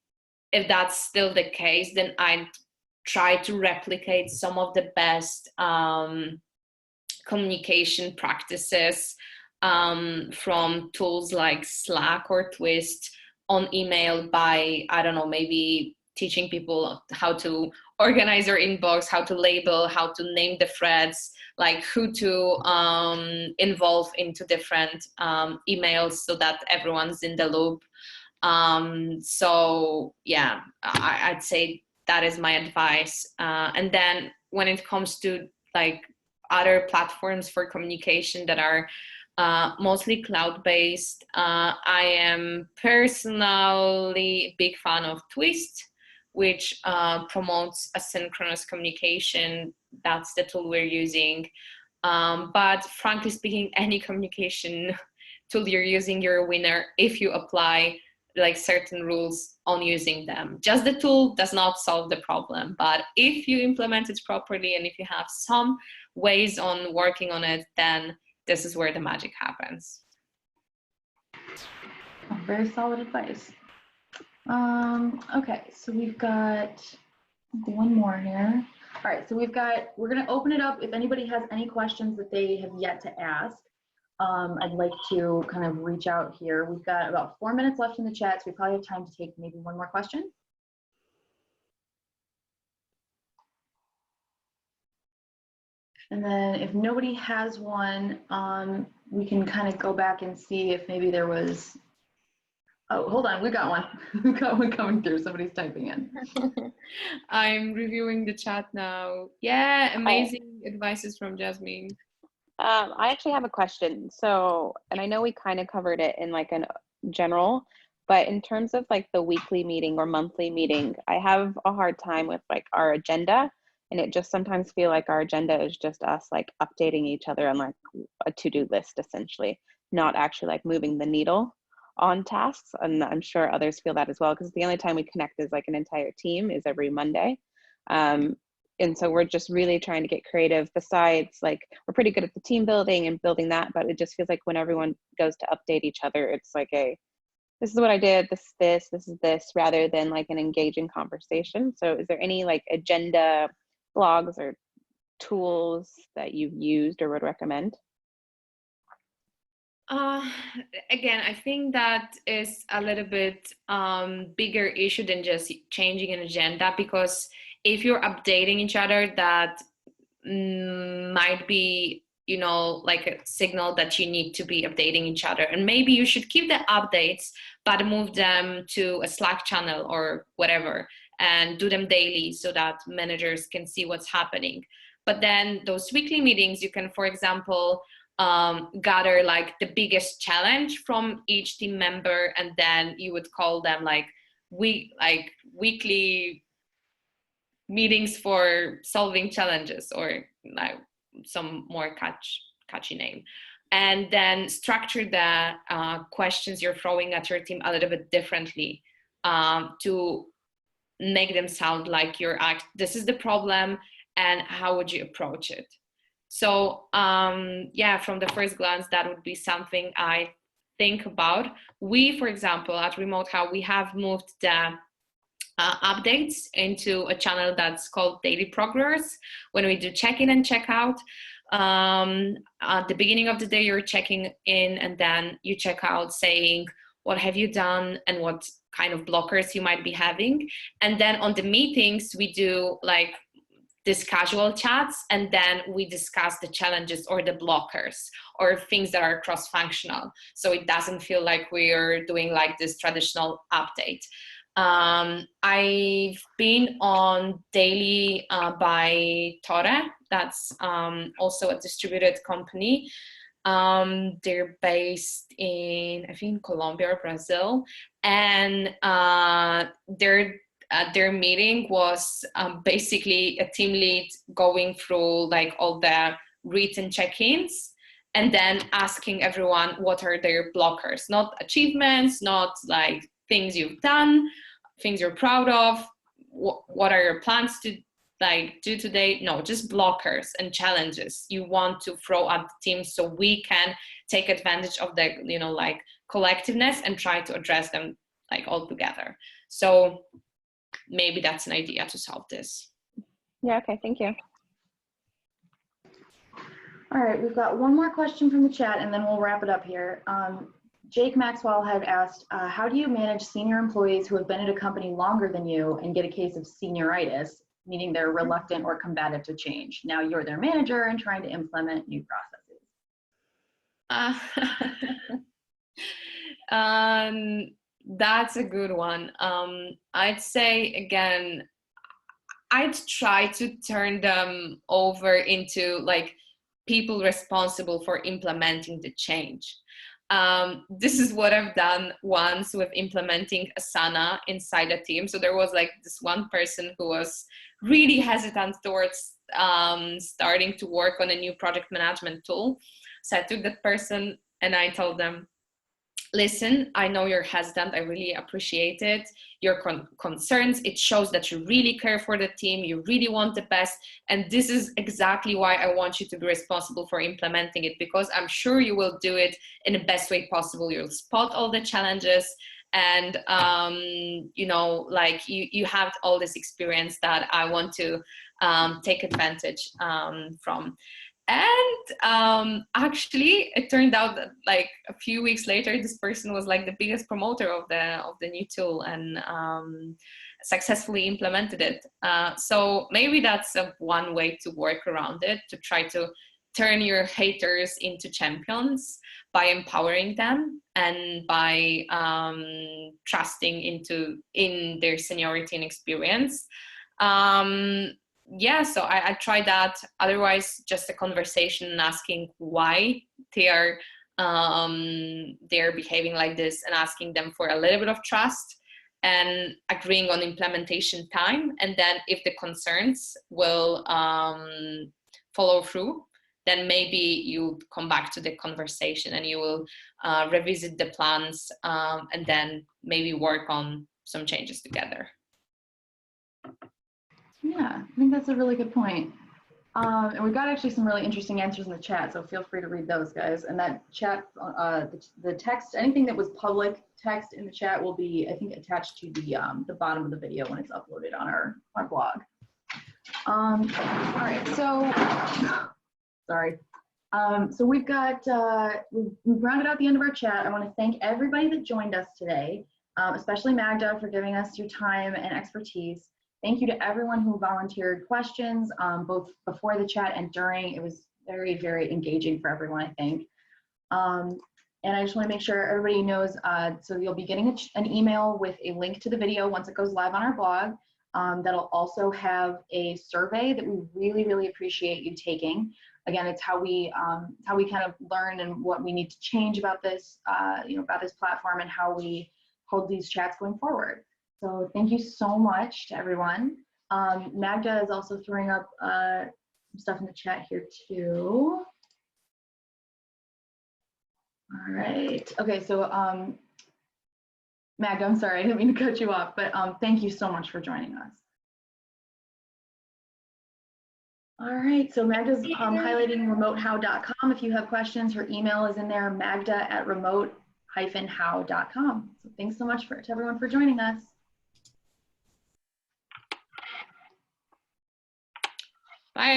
that's still the case, then I'd try to replicate some of the best communication practices from tools like Slack or Twist on email by, I don't know, maybe teaching people how to organize their inbox, how to label, how to name the threads, like who to involve into different emails so that everyone's in the loop. So yeah, I'd say that is my advice. And then when it comes to like other platforms for communication that are mostly cloud-based, I am personally a big fan of Twist, which promotes asynchronous communication. That's the tool we're using. But frankly speaking, any communication tool you're using, you're a winner if you apply like certain rules on using them. Just the tool does not solve the problem, but if you implement it properly and if you have some ways on working on it, then this is where the magic happens. Oh, very solid advice. Okay, so we've got one more here. All right, so we're gonna open it up. If anybody has any questions that they have yet to ask, I'd like to kind of reach out here. We've got about 4 minutes left in the chat, so we probably have time to take maybe one more question. And then if nobody has one, we can kind of go back and see if maybe there was, oh, hold on, we got one. We got one coming through, somebody's typing in. I'm reviewing the chat now. Yeah, amazing advices from Jasmine. I actually have a question. So, and I know we kind of covered it in like an general, but in terms of like the weekly meeting or monthly meeting, I have a hard time with like our agenda, and it just sometimes feel like our agenda is just us like updating each other on like a to-do list, essentially, not actually like moving the needle on tasks. And I'm sure others feel that as well, because the only time we connect as like an entire team is every Monday. And so we're just really trying to get creative. Besides, like, we're pretty good at the team building and building that, but it just feels like when everyone goes to update each other, it's like this is what I did, this is this, rather than like an engaging conversation. So is there any like agenda blogs or tools that you've used or would recommend? Again, I think that is a little bit bigger issue than just changing an agenda, because if you're updating each other, that might be, you know, like a signal that you need to be updating each other. And maybe you should keep the updates, but move them to a Slack channel or whatever, and do them daily so that managers can see what's happening. But then those weekly meetings, you can, for example, gather like the biggest challenge from each team member, and then you would call them like weekly meetings for solving challenges, or like some more catchy name, and then structure the questions you're throwing at your team a little bit differently to make them sound like this is the problem and how would you approach it. So yeah, from the first glance, that would be something I think about. We, for example, at Remote How, we have moved the updates into a channel that's called Daily Progress. When we do check-in and check-out, at the beginning of the day, you're checking in, and then you check out saying, what have you done and what kind of blockers you might be having. And then on the meetings, we do like these casual chats, and then we discuss the challenges or the blockers or things that are cross-functional. So it doesn't feel like we're doing like this traditional update. I've been on Daily by Torre. That's also a distributed company. They're based in, I think, Colombia or Brazil, and their meeting was basically a team lead going through like all the written check-ins and then asking everyone what are their blockers, not achievements, not like things you've done, things you're proud of, what are your plans to like do today. No, just blockers and challenges you want to throw at the team so we can take advantage of the, you know, like collectiveness and try to address them like all together. So maybe that's an idea to solve this. Yeah, okay, thank you. All right, we've got one more question from the chat and then we'll wrap it up here. Jake Maxwell had asked, how do you manage senior employees who have been at a company longer than you and get a case of senioritis, meaning they're reluctant or combative to change? Now you're their manager and trying to implement new processes. That's a good one. I'd say, again, I'd try to turn them over into like people responsible for implementing the change. This is what I've done once with implementing Asana inside a team. So there was like this one person who was really hesitant towards starting to work on a new project management tool. So I took that person and I told them, listen, I know you're hesitant. I really appreciate it. Your concerns, it shows that you really care for the team. You really want the best. And this is exactly why I want you to be responsible for implementing it, because I'm sure you will do it in the best way possible. You'll spot all the challenges and, you know, like you have all this experience that I want to take advantage from. And actually, it turned out that like a few weeks later, this person was like the biggest promoter of the new tool and successfully implemented it. So maybe that's one way to work around it, to try to turn your haters into champions by empowering them and by trusting in their seniority and experience. Yeah, so I try that. Otherwise, just a conversation and asking why they're behaving like this and asking them for a little bit of trust and agreeing on implementation time. And then if the concerns will follow through, then maybe you come back to the conversation and you will revisit the plans and then maybe work on some changes together. Yeah, I think that's a really good point. And we've got actually some really interesting answers in the chat, so feel free to read those, guys. And that chat, the text, anything that was public text in the chat will be, I think, attached to the bottom of the video when it's uploaded on our blog. All right, so, sorry. So we've got, we've rounded out the end of our chat. I want to thank everybody that joined us today, especially Magda for giving us your time and expertise. Thank you to everyone who volunteered questions, both before the chat and during. It was very, very engaging for everyone, I think. And I just want to make sure everybody knows, so you'll be getting an email with a link to the video once it goes live on our blog. That'll also have a survey that we really, really appreciate you taking. Again, it's how we kind of learn and what we need to change about this, about this platform and how we hold these chats going forward. So thank you so much to everyone. Magda is also throwing up some stuff in the chat here too. All right. Okay, so Magda, I'm sorry, I didn't mean to cut you off, but thank you so much for joining us. All right, so Magda's highlighting remotehow.com. If you have questions, her email is in there, magda@remote-how.com. So thanks so much to everyone for joining us. Bye.